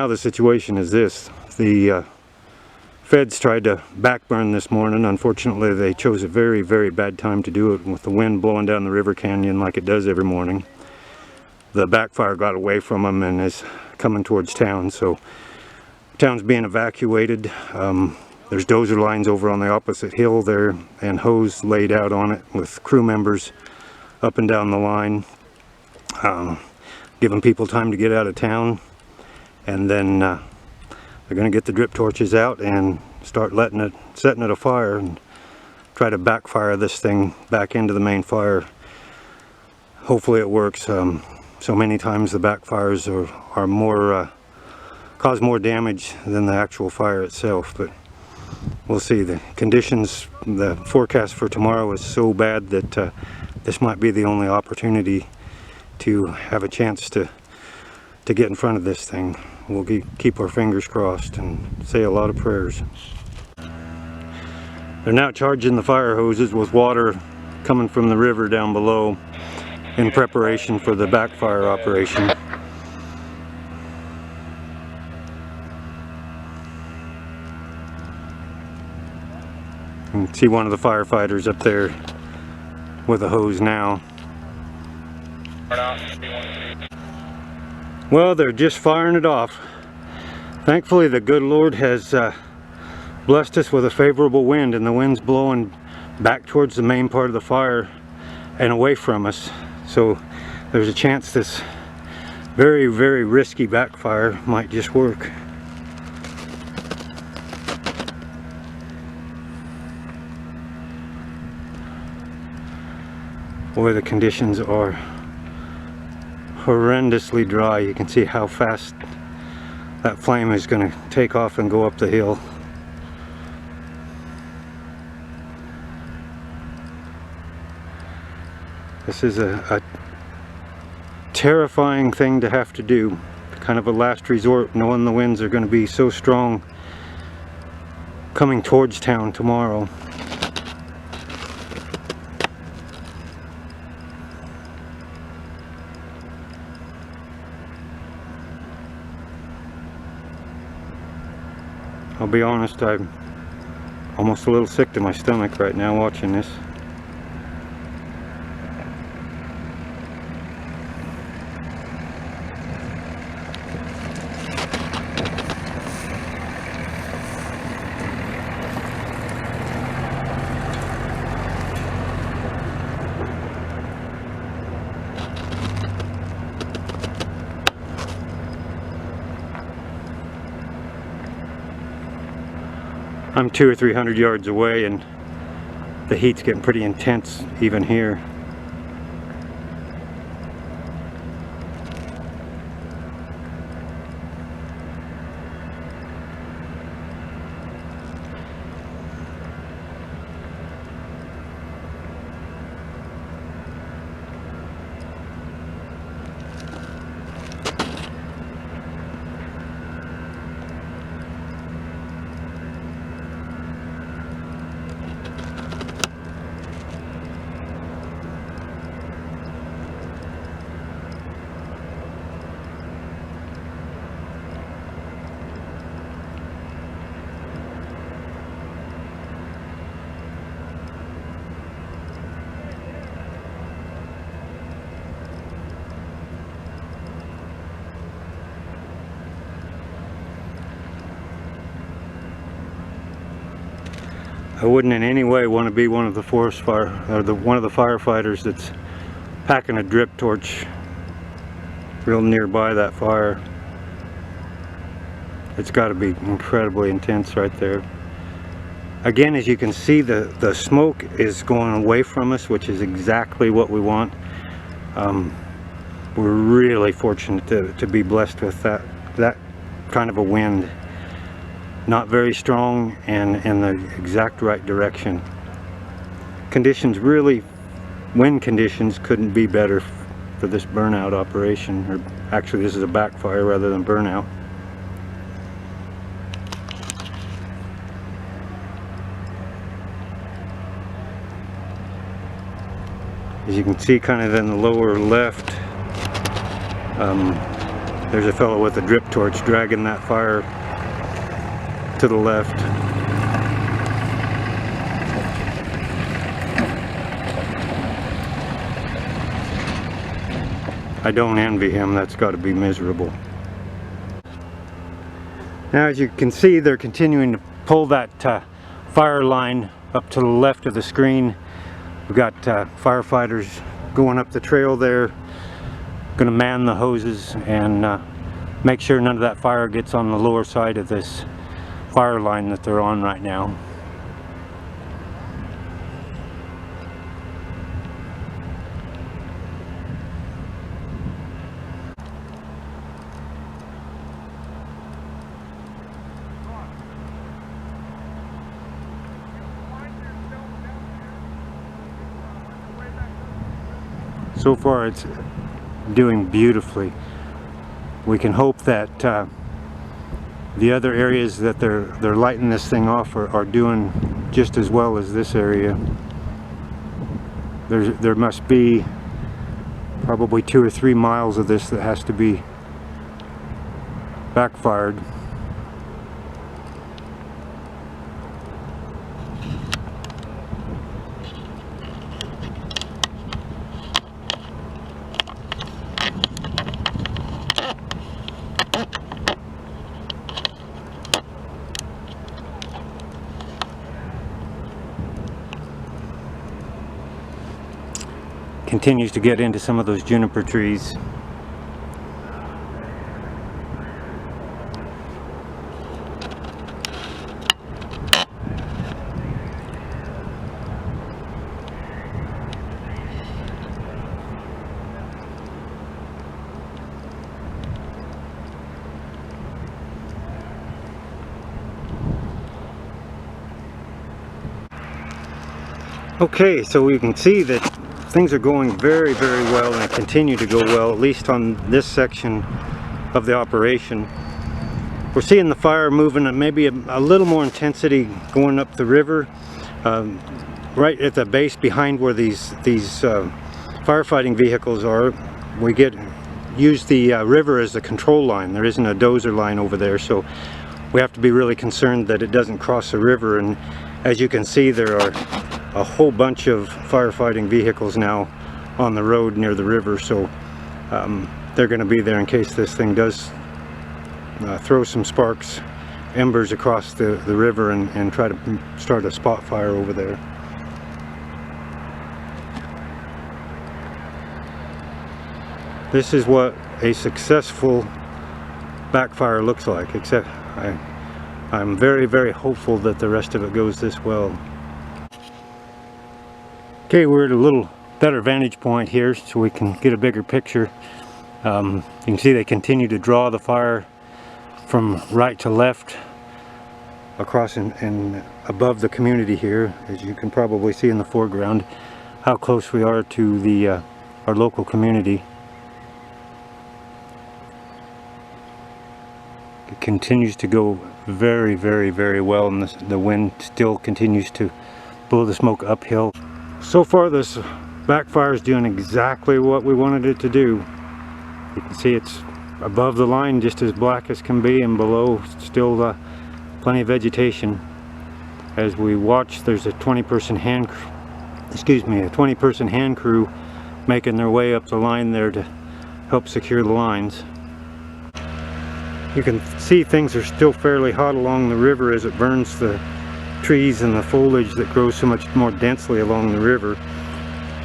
the situation is this. The feds tried to backburn this morning. Unfortunately, they chose a very, very bad time to do it with the wind blowing down the river canyon like it does every morning. The backfire got away from them and is coming towards town, so town's being evacuated. There's dozer lines over on the opposite hill there and hose laid out on it with crew members up and down the line, giving people time to get out of town. And then they're going to get the drip torches out and start setting it afire and try to backfire this thing back into the main fire. Hopefully it works. So many times the backfires are more cause more damage than the actual fire itself, but we'll see. The conditions, the forecast for tomorrow is so bad that this might be the only opportunity to have a chance to get in front of this thing. We'll keep our fingers crossed and say a lot of prayers. They're now charging the fire hoses with water coming from the river down below in preparation for the backfire operation. You can see one of the firefighters up there with a hose now. Well, they're just firing it off. Thankfully, the good Lord has blessed us with a favorable wind, and the wind's blowing back towards the main part of the fire and away from us. So there's a chance this very, very risky backfire might just work. Boy, the conditions are horrendously dry. You can see how fast that flame is going to take off and go up the hill. This is a terrifying thing to have to do, kind of a last resort, knowing the winds are going to be so strong coming towards town tomorrow. I'll be honest, I'm almost a little sick to my stomach right now watching this. I'm 200 or 300 yards away and the heat's getting pretty intense even here. I wouldn't in any way want to be one of the forest fire or one of the firefighters that's packing a drip torch real nearby that fire. It's got to be incredibly intense right there. Again, as you can see, the smoke is going away from us, which is exactly what we want. We're really fortunate to be blessed with that kind of a wind. Not very strong and in the exact right direction. Conditions really, wind conditions couldn't be better for this burnout operation. Or actually, this is a backfire rather than burnout. As you can see kind of in the lower left, There's a fellow with a drip torch dragging that fire to the left. I don't envy him. That's got to be miserable. Now, as you can see, they're continuing to pull that fire line up to the left of the screen. We've got firefighters going up the trail there, going to man the hoses and make sure none of that fire gets on the lower side of this fire line that they're on right now. So far it's doing beautifully. We can hope that the other areas that they're lighting this thing off are doing just as well as this area. There must be probably 2 or 3 miles of this that has to be backfired. Continues to get into some of those juniper trees. Okay, so we can see that things are going very, very well and continue to go well, at least on this section of the operation. We're seeing the fire moving at maybe a little more intensity going up the river, right at the base behind where these firefighting vehicles are. We use the river as the control line. There isn't a dozer line over there, so we have to be really concerned that it doesn't cross the river. And as you can see, there are a whole bunch of firefighting vehicles now on the road near the river, so they're going to be there in case this thing does throw some sparks, embers across the river and try to start a spot fire over there. This is what a successful backfire looks like, except I'm very, very hopeful that the rest of it goes this well. Okay, we're at a little better vantage point here so we can get a bigger picture. You can see they continue to draw the fire from right to left across and above the community here, as you can probably see in the foreground how close we are to our local community. It continues to go very, very, very well, and the wind still continues to blow the smoke uphill. So far this backfire is doing exactly what we wanted it to do. You can see it's above the line just as black as can be, and below still plenty of vegetation. As we watch, there's a 20-person hand crew making their way up the line there to help secure the lines. You can see things are still fairly hot along the river as it burns the trees and the foliage that grows so much more densely along the river.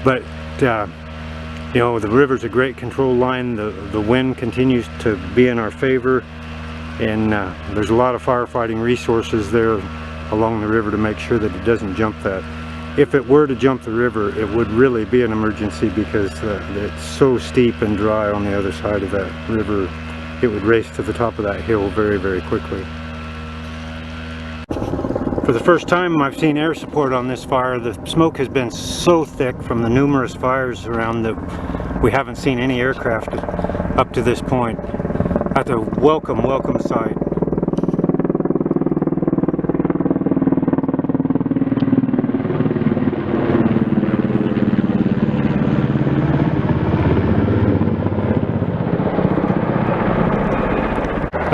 But you know, the river's a great control line. The wind continues to be in our favor, and there's a lot of firefighting resources there along the river to make sure that it doesn't jump that. If it were to jump the river, it would really be an emergency, because it's so steep and dry on the other side of that river. It would race to the top of that hill very, very quickly. For the first time I've seen air support on this fire. The smoke has been so thick from the numerous fires around that we haven't seen any aircraft up to this point. That's a welcome sight.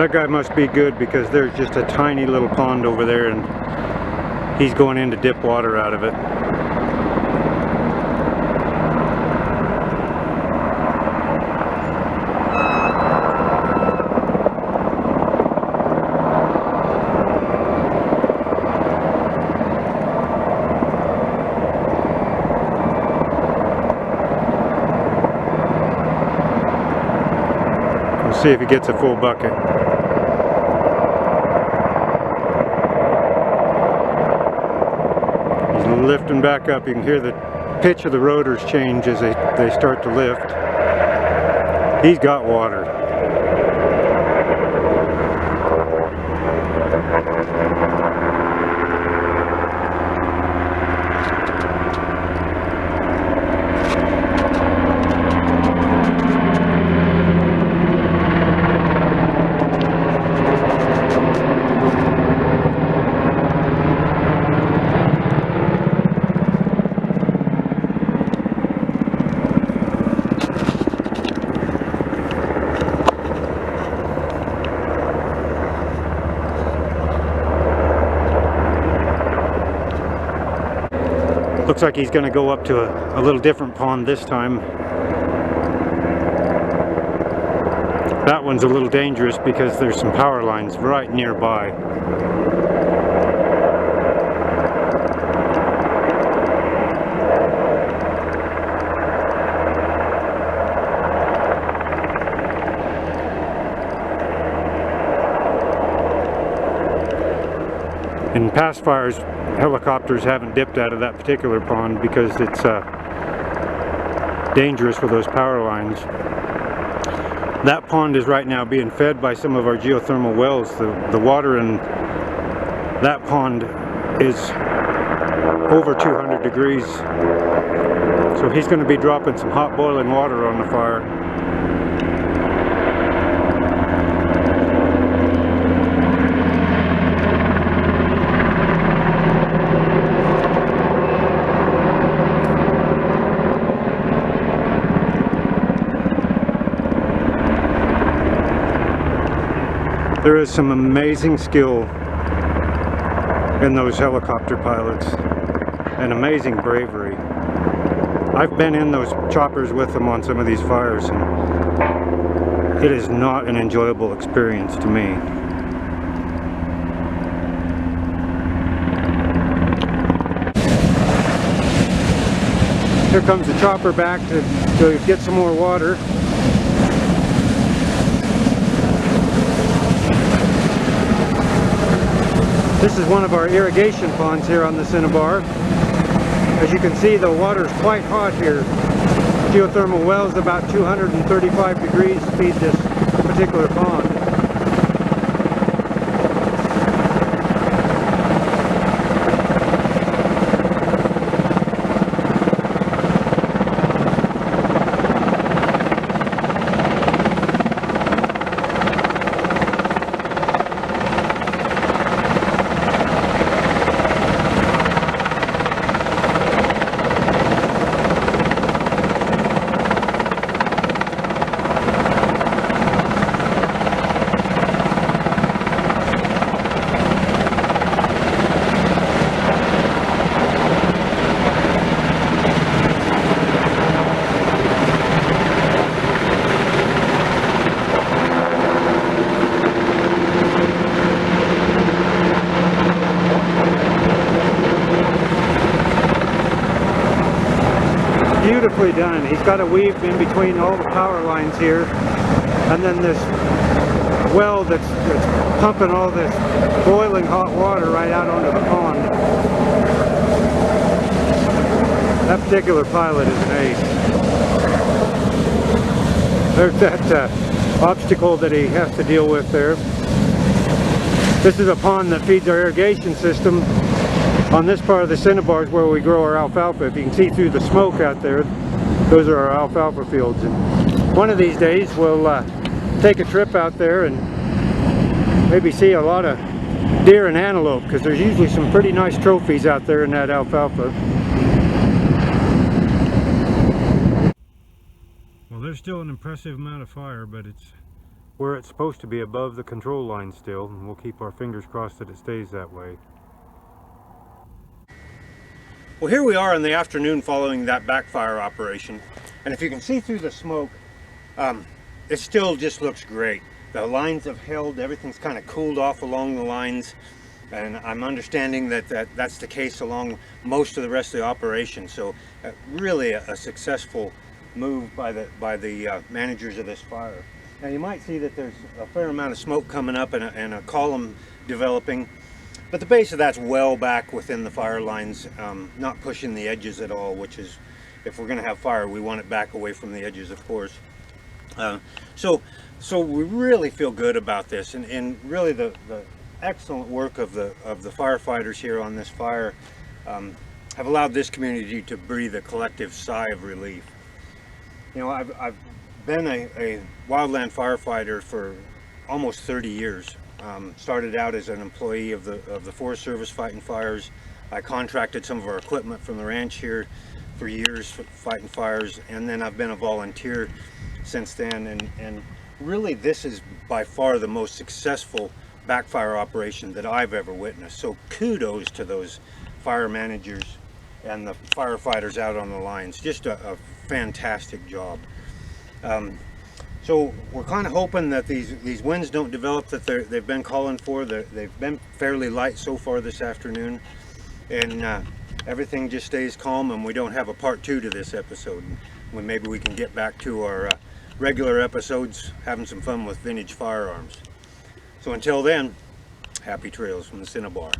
That guy must be good, because there's just a tiny little pond over there and he's going in to dip water out of it. We'll see if he gets a full bucket. Lifting back up. You can hear the pitch of the rotors change as they start to lift. He's got water. Looks like he's going to go up to a little different pond this time. That one's a little dangerous because there's some power lines right nearby. In past fires, helicopters haven't dipped out of that particular pond because it's dangerous with those power lines. That pond is right now being fed by some of our geothermal wells. The water in that pond is over 200 degrees. So he's going to be dropping some hot boiling water on the fire. There is some amazing skill in those helicopter pilots and amazing bravery. I've been in those choppers with them on some of these fires, and it is not an enjoyable experience to me. Here comes the chopper back to get some more water. This is one of our irrigation ponds here on the Cinnabar. As you can see, the water is quite hot here. Geothermal wells about 235 degrees feed this particular pond. Beautifully done. He's got a weave in between all the power lines here, and then this well that's pumping all this boiling hot water right out onto the pond. That particular pilot is an ace. There's that obstacle that he has to deal with there. This is a pond that feeds our irrigation system. On this part of the Cinnabar is where we grow our alfalfa. If you can see through the smoke out there, those are our alfalfa fields. And one of these days we'll take a trip out there and maybe see a lot of deer and antelope, because there's usually some pretty nice trophies out there in that alfalfa. Well, there's still an impressive amount of fire, but it's where it's supposed to be, above the control line still, and we'll keep our fingers crossed that it stays that way. Well, here we are in the afternoon following that backfire operation, and if you can see through the smoke, it still just looks great. The lines have held, everything's kind of cooled off along the lines, and I'm understanding that that's the case along most of the rest of the operation. So really a successful move by the managers of this fire. Now you might see that there's a fair amount of smoke coming up and a column developing, but the base of that's well back within the fire lines, not pushing the edges at all, which is, if we're going to have fire, we want it back away from the edges, of course. So we really feel good about this, and really the excellent work of the firefighters here on this fire have allowed this community to breathe a collective sigh of relief. You know, I've been a wildland firefighter for almost 30 years. Started out as an employee of the Forest Service fighting fires. I contracted some of our equipment from the ranch here for years fighting fires, and then I've been a volunteer since then, and really this is by far the most successful backfire operation that I've ever witnessed. So kudos to those fire managers and the firefighters out on the lines. Just a fantastic job. So we're kind of hoping that these winds don't develop that they've been calling for. They've been fairly light so far this afternoon, and everything just stays calm, and we don't have a part 2 to this episode. When maybe we can get back to our regular episodes, having some fun with vintage firearms. So until then, happy trails from the Cinnabar.